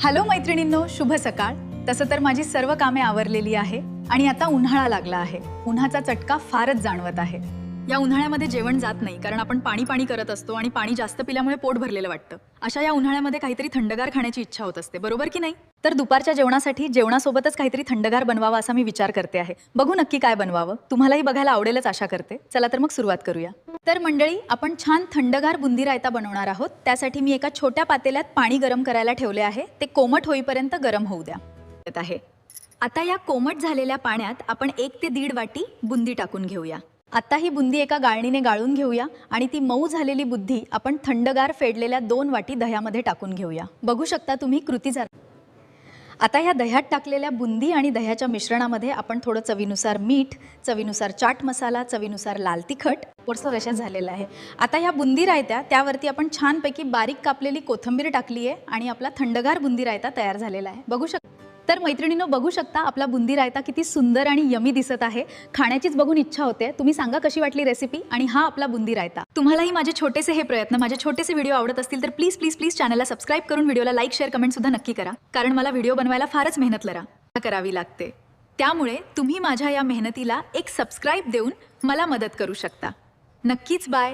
Hello मैत्रिणींनो, शुभ सकाळ। तसं तर माझी सर्व कामे आवरलेली आहे आणि आता उन्हाळा लागला आहे। उन्हाचा चटका फारच जाणवत आहे। या उन्हाळ्यामध्ये जेवण जात नाही कारण आपण पाणी करत असतो आणि पाणी जास्त पिल्यामुळे पोट भरलेलं वाटतं। अशा या उन्हाळ्यामध्ये काहीतरी थंडगार खाण्याची इच्छा होत असते, बरोबर की नाही? तर दुपारच्या जेवणासाठी जेवणासोबतच काहीतरी थंडगार बनवावं असा मी विचार करते आहे। बघू नक्की काय बनवावं, तुम्हालाही बघायला आवडेलच आशा करते। चला तर मग सुरुवात करूया। तर मंडळी, आपण छान थंडगार बुंदी रायता बनवणार आहोत। त्यासाठी मी एका छोट्या पातेल्यात पाणी गरम करायला ठेवले आहे। ते कोमट होईपर्यंत गरम होऊ द्या। आता या कोमट झालेल्या पाण्यात आपण 1 ते 1.5 वाटी बुंदी टाकून घेऊया। आता ही बुंदी एका गाळणीने गाळून घेऊया आणि ती मऊ झालेली बुंदी आपण थंडगार फेडलेल्या 2 वाटी दह्यामध्ये टाकून घेऊया। बघू शकता तुम्ही कृतीचा। आता या दह्यात टाकलेल्या बुंदी आणि दह्याच्या मिश्रणामध्ये आपण थोडं चवीनुसार मीठ, चवीनुसार चाट मसाला, चवीनुसार लाल तिखट रशा झालेला आहे। आता या बुंदी रायता त्यावरती आपण छानपैकी बारीक कापलेली कोथिंबीर टाकली आहे आणि आपला थंडगार बुंदी रायता तयार झालेला आहे। बघू शकता। तर मैत्रिणींनो, बघू शकता आपला बुंदी रायता किती सुंदर आणि यमी दिसत आहे। खाण्याचीच बघून इच्छा होते। तुम्ही सांगा कशी वाटली रेसिपी। आणि हा आपला बुंदी रायता। तुम्हालाही माझे छोटेसे हे प्रयत्न, माझे छोटेसे व्हिडिओ आवडत असतील तर प्लीज प्लीज प्लीज चॅनलला सबस्क्राइब करून व्हिडिओला लाईक, शेअर, कमेंट सुद्धा नक्की करा, कारण मला व्हिडिओ बनवायला फारच मेहनत करावी लागते। त्यामुळे तुम्ही माझ्या या मेहनतीला एक सबस्क्राइब देऊन मला मदत करू शकता। नक्कीच बाय।